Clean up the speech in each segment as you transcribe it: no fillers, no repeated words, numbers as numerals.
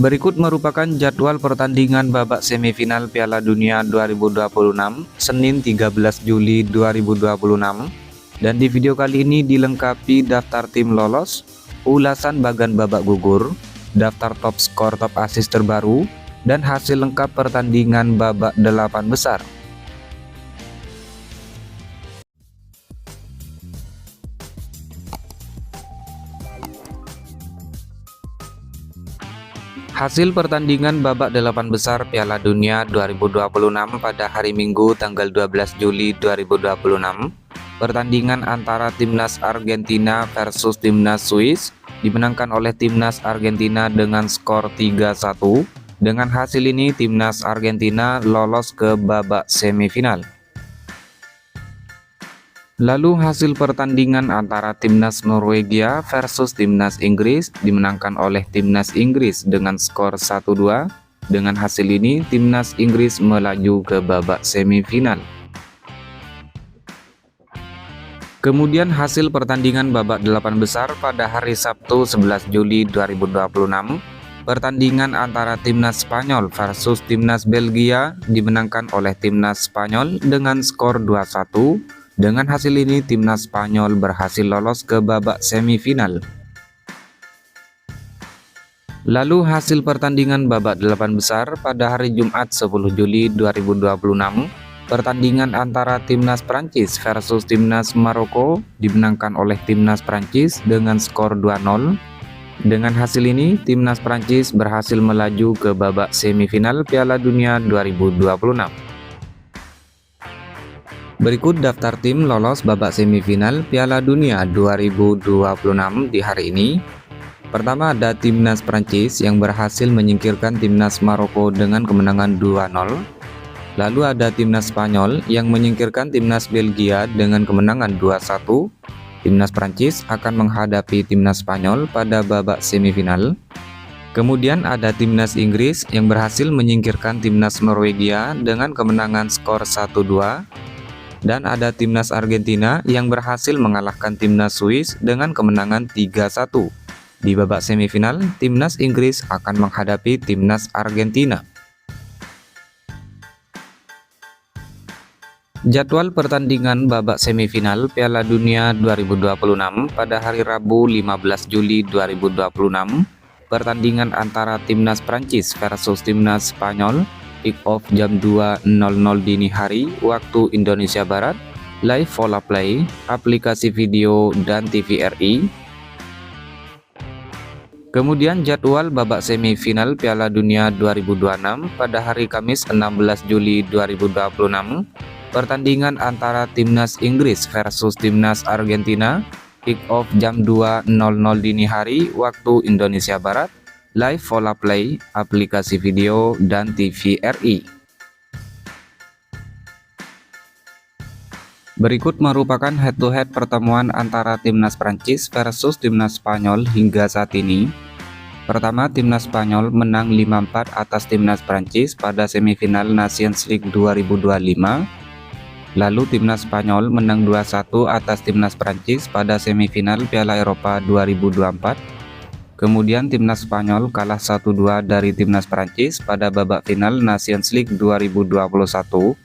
Berikut merupakan jadwal pertandingan babak semifinal Piala Dunia 2026 Senin 13 Juli 2026. Dan di video kali ini dilengkapi daftar tim lolos, ulasan bagan babak gugur, daftar top skor top assist terbaru, dan hasil lengkap pertandingan babak 8 besar. Hasil pertandingan babak 8 besar Piala Dunia 2026 pada hari Minggu tanggal 12 Juli 2026. Pertandingan antara timnas Argentina versus timnas Swiss dimenangkan oleh timnas Argentina dengan skor 3-1. Dengan hasil ini timnas Argentina lolos ke babak semifinal. Lalu hasil pertandingan antara timnas Norwegia versus timnas Inggris dimenangkan oleh timnas Inggris dengan skor 1-2. Dengan hasil ini timnas Inggris melaju ke babak semifinal. Kemudian hasil pertandingan babak 8 besar pada hari Sabtu 11 Juli 2026. Pertandingan antara timnas Spanyol versus timnas Belgia dimenangkan oleh timnas Spanyol dengan skor 2-1. Dengan hasil ini timnas Spanyol berhasil lolos ke babak semifinal. Lalu hasil pertandingan babak 8 besar pada hari Jumat 10 Juli 2026. Pertandingan antara timnas Prancis versus timnas Maroko dimenangkan oleh timnas Prancis dengan skor 2-0. Dengan hasil ini timnas Prancis berhasil melaju ke babak semifinal Piala Dunia 2026. Berikut daftar tim lolos babak semifinal Piala Dunia 2026 di hari ini. Pertama ada timnas Prancis yang berhasil menyingkirkan timnas Maroko dengan kemenangan 2-0. Lalu ada timnas Spanyol yang menyingkirkan timnas Belgia dengan kemenangan 2-1. Timnas Prancis akan menghadapi timnas Spanyol pada babak semifinal. Kemudian ada timnas Inggris yang berhasil menyingkirkan timnas Norwegia dengan kemenangan skor 1-2. Dan ada timnas Argentina yang berhasil mengalahkan timnas Swiss dengan kemenangan 3-1. Di babak semifinal, timnas Inggris akan menghadapi timnas Argentina. Jadwal pertandingan babak semifinal Piala Dunia 2026 pada hari Rabu 15 Juli 2026. Pertandingan antara timnas Prancis versus timnas Spanyol. Kick off jam 2.00 dini hari waktu Indonesia Barat, live Vola Play, aplikasi video dan TVRI. Kemudian jadwal babak semifinal Piala Dunia 2026 pada hari Kamis 16 Juli 2026. Pertandingan antara timnas Inggris versus timnas Argentina, kick off jam 2.00 dini hari waktu Indonesia Barat, live Vola Play, aplikasi video dan TVRI. Berikut merupakan head-to-head pertemuan antara timnas Prancis versus timnas Spanyol hingga saat ini. Pertama, timnas Spanyol menang 5-4 atas timnas Prancis pada semifinal Nations League 2025. Lalu timnas Spanyol menang 2-1 atas timnas Prancis pada semifinal Piala Eropa 2024. Kemudian timnas Spanyol kalah 1-2 dari timnas Prancis pada babak final Nations League 2021.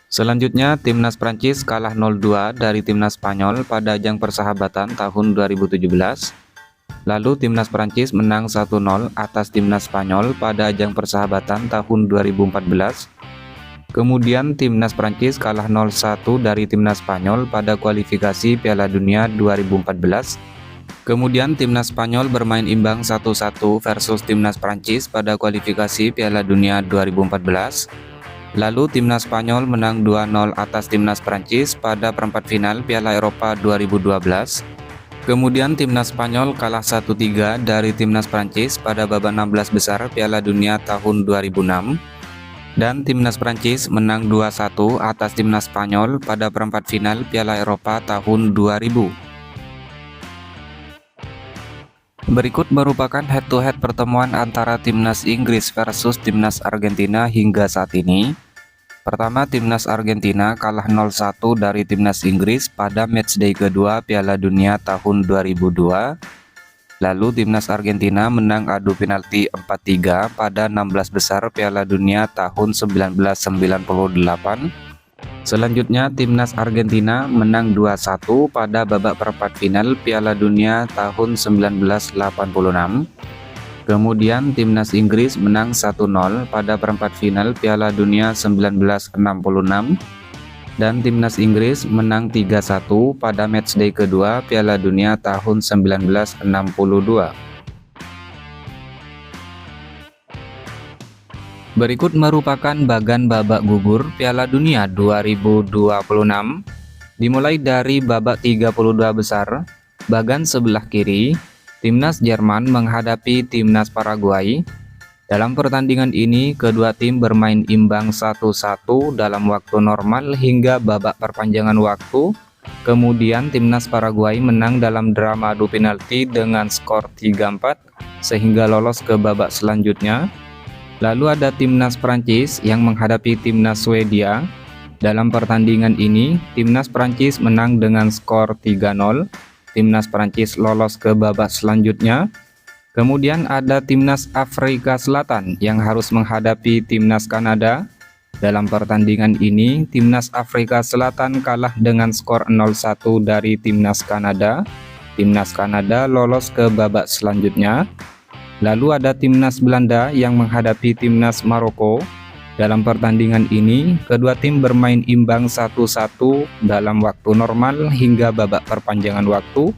Selanjutnya timnas Prancis kalah 0-2 dari timnas Spanyol pada ajang persahabatan tahun 2017. Lalu timnas Prancis menang 1-0 atas timnas Spanyol pada ajang persahabatan tahun 2014. Kemudian timnas Prancis kalah 0-1 dari timnas Spanyol pada kualifikasi Piala Dunia 2014. Kemudian timnas Spanyol bermain imbang 1-1 versus timnas Prancis pada kualifikasi Piala Dunia 2014. Lalu timnas Spanyol menang 2-0 atas timnas Prancis pada perempat final Piala Eropa 2012. Kemudian timnas Spanyol kalah 1-3 dari timnas Prancis pada babak 16 besar Piala Dunia tahun 2006. Dan timnas Prancis menang 2-1 atas timnas Spanyol pada perempat final Piala Eropa tahun 2000. Berikut merupakan head-to-head pertemuan antara timnas Inggris versus timnas Argentina hingga saat ini. Pertama, timnas Argentina kalah 0-1 dari timnas Inggris pada matchday kedua Piala Dunia tahun 2002. Lalu timnas Argentina menang adu penalti 4-3 pada 16 besar Piala Dunia tahun 1998. Selanjutnya timnas Argentina menang 2-1 pada babak perempat final Piala Dunia tahun 1986. Kemudian timnas Inggris menang 1-0 pada perempat final Piala Dunia 1966 dan timnas Inggris menang 3-1 pada matchday kedua Piala Dunia tahun 1962. Berikut merupakan bagan babak gugur Piala Dunia 2026. Dimulai dari babak 32 besar, bagan sebelah kiri, timnas Jerman menghadapi timnas Paraguay. Dalam pertandingan ini, kedua tim bermain imbang 1-1 dalam waktu normal hingga babak perpanjangan waktu. Kemudian timnas Paraguay menang dalam drama adu penalti dengan skor 3-4 sehingga lolos ke babak selanjutnya. Lalu ada timnas Prancis yang menghadapi timnas Swedia. Dalam pertandingan ini, timnas Prancis menang dengan skor 3-0. Timnas Prancis lolos ke babak selanjutnya. Kemudian ada timnas Afrika Selatan yang harus menghadapi timnas Kanada. Dalam pertandingan ini, timnas Afrika Selatan kalah dengan skor 0-1 dari timnas Kanada. Timnas Kanada lolos ke babak selanjutnya. Lalu ada timnas Belanda yang menghadapi timnas Maroko. Dalam pertandingan ini, kedua tim bermain imbang 1-1 dalam waktu normal hingga babak perpanjangan waktu.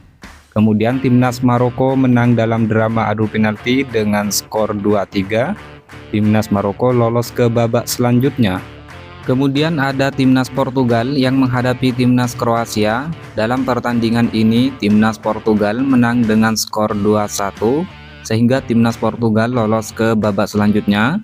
Kemudian timnas Maroko menang dalam drama adu penalti dengan skor 2-3. Timnas Maroko lolos ke babak selanjutnya. Kemudian ada timnas Portugal yang menghadapi timnas Kroasia. Dalam pertandingan ini, timnas Portugal menang dengan skor 2-1 sehingga timnas Portugal lolos ke babak selanjutnya.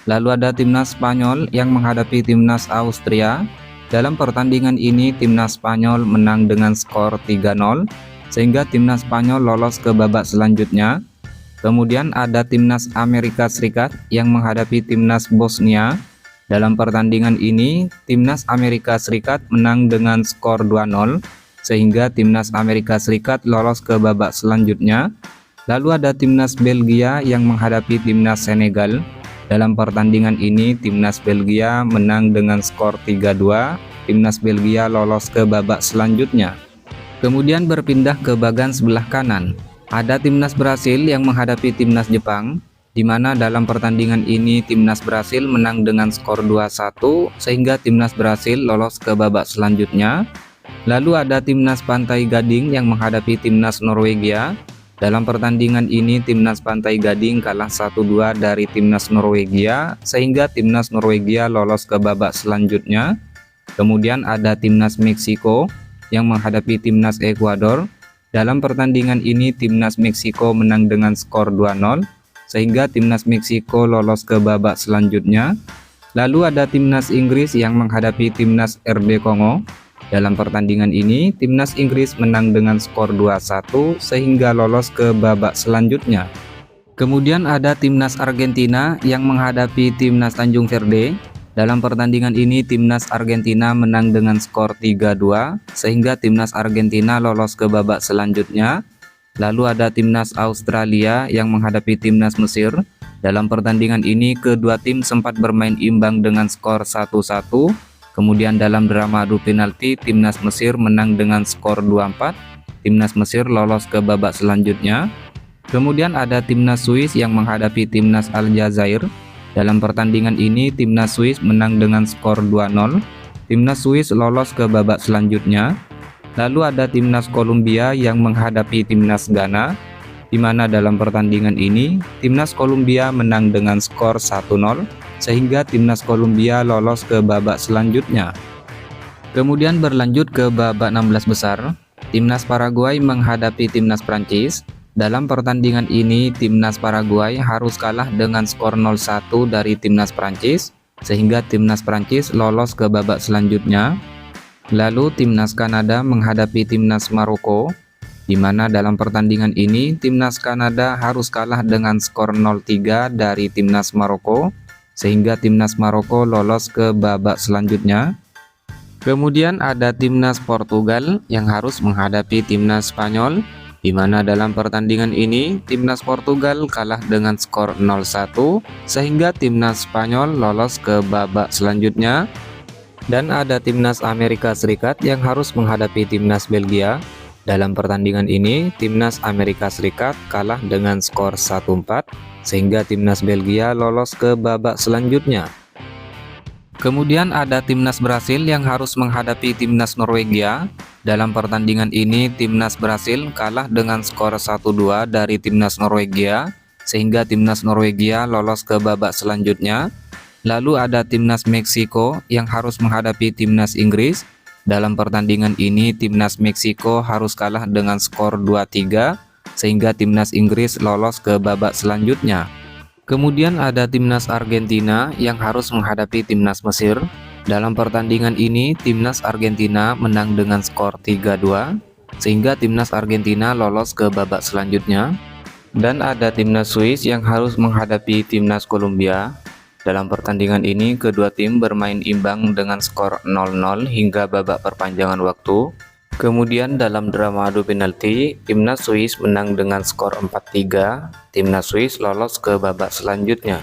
Lalu ada timnas Spanyol yang menghadapi timnas Austria. Dalam pertandingan ini, timnas Spanyol menang dengan skor 3-0 sehingga timnas Spanyol lolos ke babak selanjutnya. Kemudian ada timnas Amerika Serikat yang menghadapi timnas Bosnia. Dalam pertandingan ini, timnas Amerika Serikat menang dengan skor 2-0 sehingga timnas Amerika Serikat lolos ke babak selanjutnya. Lalu ada timnas Belgia yang menghadapi timnas Senegal. Dalam pertandingan ini, timnas Belgia menang dengan skor 3-2. Timnas Belgia lolos ke babak selanjutnya. Kemudian berpindah ke bagan sebelah kanan. Ada timnas Brasil yang menghadapi timnas Jepang, di mana dalam pertandingan ini timnas Brasil menang dengan skor 2-1 sehingga timnas Brasil lolos ke babak selanjutnya. Lalu ada timnas Pantai Gading yang menghadapi timnas Norwegia. Dalam pertandingan ini timnas Pantai Gading kalah 1-2 dari timnas Norwegia sehingga timnas Norwegia lolos ke babak selanjutnya. Kemudian ada timnas Meksiko yang menghadapi timnas Ekuador. Dalam pertandingan ini timnas Meksiko menang dengan skor 2-0 sehingga timnas Meksiko lolos ke babak selanjutnya. Lalu ada timnas Inggris yang menghadapi timnas RD Kongo. Dalam pertandingan ini, timnas Inggris menang dengan skor 2-1 sehingga lolos ke babak selanjutnya. Kemudian ada timnas Argentina yang menghadapi timnas Tanjung Verde. Dalam pertandingan ini, timnas Argentina menang dengan skor 3-2 sehingga timnas Argentina lolos ke babak selanjutnya. Lalu ada timnas Australia yang menghadapi timnas Mesir. Dalam pertandingan ini, kedua tim sempat bermain imbang dengan skor 1-1. Kemudian dalam drama adu penalti, timnas Mesir menang dengan skor 2-4. Timnas Mesir lolos ke babak selanjutnya. Kemudian ada timnas Swiss yang menghadapi timnas Aljazair. Dalam pertandingan ini, timnas Swiss menang dengan skor 2-0. Timnas Swiss lolos ke babak selanjutnya. Lalu ada timnas Kolombia yang menghadapi timnas Ghana, di mana dalam pertandingan ini, timnas Kolombia menang dengan skor 1-0. Sehingga timnas Kolombia lolos ke babak selanjutnya. Kemudian berlanjut ke babak 16 besar, timnas Paraguay menghadapi timnas Prancis. Dalam pertandingan ini, timnas Paraguay harus kalah dengan skor 0-1 dari timnas Prancis, sehingga timnas Prancis lolos ke babak selanjutnya. Lalu timnas Kanada menghadapi timnas Maroko, di mana dalam pertandingan ini, timnas Kanada harus kalah dengan skor 0-3 dari timnas Maroko, sehingga timnas Maroko lolos ke babak selanjutnya. Kemudian ada timnas Portugal yang harus menghadapi timnas Spanyol. di mana dalam pertandingan ini timnas Portugal kalah dengan skor 0-1 sehingga timnas Spanyol lolos ke babak selanjutnya. Dan ada timnas Amerika Serikat yang harus menghadapi timnas Belgia. Dalam pertandingan ini timnas Amerika Serikat kalah dengan skor 1-4 sehingga timnas Belgia lolos ke babak selanjutnya. Kemudian ada timnas Brasil yang harus menghadapi timnas Norwegia. Dalam pertandingan ini timnas Brasil kalah dengan skor 1-2 dari timnas Norwegia sehingga timnas Norwegia lolos ke babak selanjutnya. Lalu ada timnas Meksiko yang harus menghadapi timnas Inggris. Dalam pertandingan ini timnas Meksiko harus kalah dengan skor 2-3 sehingga timnas Inggris lolos ke babak selanjutnya. Kemudian ada timnas Argentina yang harus menghadapi timnas Mesir. Dalam pertandingan ini timnas Argentina menang dengan skor 3-2 sehingga timnas Argentina lolos ke babak selanjutnya. Dan ada timnas Swiss yang harus menghadapi timnas Kolombia. Dalam pertandingan ini kedua tim bermain imbang dengan skor 0-0 hingga babak perpanjangan waktu. Kemudian dalam drama adu penalti, timnas Swiss menang dengan skor 4-3. Timnas Swiss lolos ke babak selanjutnya.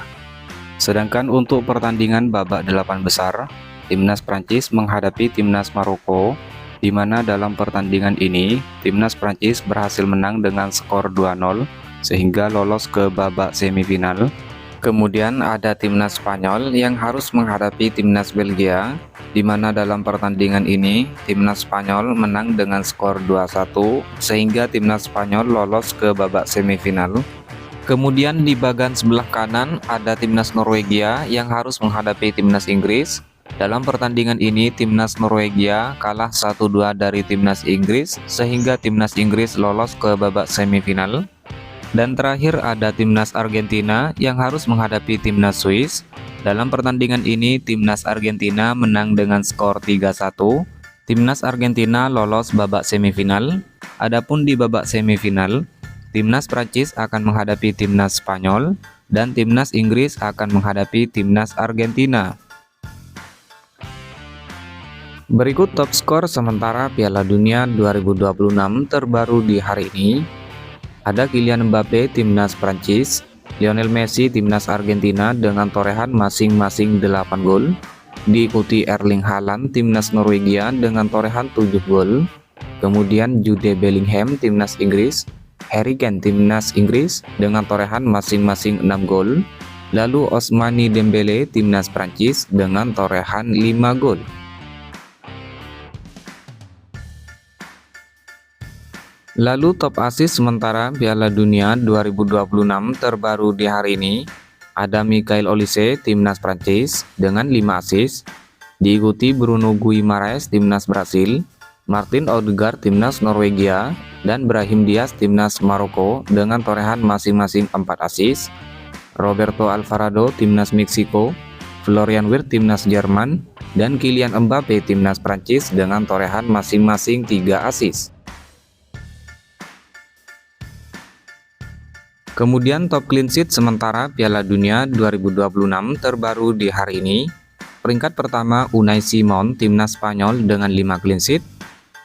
Sedangkan untuk pertandingan babak 8 besar, timnas Prancis menghadapi timnas Maroko, di mana dalam pertandingan ini timnas Prancis berhasil menang dengan skor 2-0 sehingga lolos ke babak semifinal. Kemudian ada timnas Spanyol yang harus menghadapi timnas Belgia, di mana dalam pertandingan ini timnas Spanyol menang dengan skor 2-1 sehingga timnas Spanyol lolos ke babak semifinal. Kemudian di bagian sebelah kanan ada timnas Norwegia yang harus menghadapi timnas Inggris. Dalam pertandingan ini timnas Norwegia kalah 1-2 dari timnas Inggris sehingga timnas Inggris lolos ke babak semifinal. Dan terakhir ada timnas Argentina yang harus menghadapi timnas Swiss. Dalam pertandingan ini timnas Argentina menang dengan skor 3-1. Timnas Argentina lolos babak semifinal. Adapun di babak semifinal, timnas Prancis akan menghadapi timnas Spanyol dan timnas Inggris akan menghadapi timnas Argentina. Berikut top skor sementara Piala Dunia 2026 terbaru di hari ini. Ada Kylian Mbappe timnas Prancis, Lionel Messi timnas Argentina dengan torehan masing-masing 8 gol, diikuti Erling Haaland timnas Norwegia dengan torehan 7 gol, kemudian Jude Bellingham timnas Inggris, Harry Kane timnas Inggris dengan torehan masing-masing 6 gol, lalu Ousmane Dembele timnas Prancis dengan torehan 5 gol. Lalu top assist sementara Piala Dunia 2026 terbaru di hari ini, ada Michael Olise timnas Prancis dengan 5 assist, diikuti Bruno Guimaraes timnas Brasil, Martin Odegaard timnas Norwegia, dan Brahim Diaz timnas Maroko dengan torehan masing-masing 4 assist, Roberto Alvarado timnas Meksiko, Florian Wirtz timnas Jerman, dan Kylian Mbappe timnas Prancis dengan torehan masing-masing 3 assist. Kemudian top clean sheet sementara Piala Dunia 2026 terbaru di hari ini. Peringkat pertama Unai Simon timnas Spanyol dengan 5 clean sheet,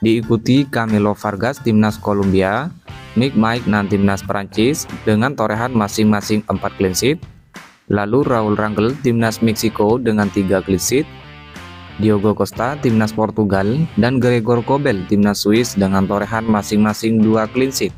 diikuti Camilo Vargas timnas Kolombia, Mick Maignan timnas Prancis dengan torehan masing-masing 4 clean sheet, lalu Raul Rangel timnas Meksiko dengan 3 clean sheet, Diogo Costa timnas Portugal, dan Gregor Kobel timnas Swiss dengan torehan masing-masing 2 clean sheet.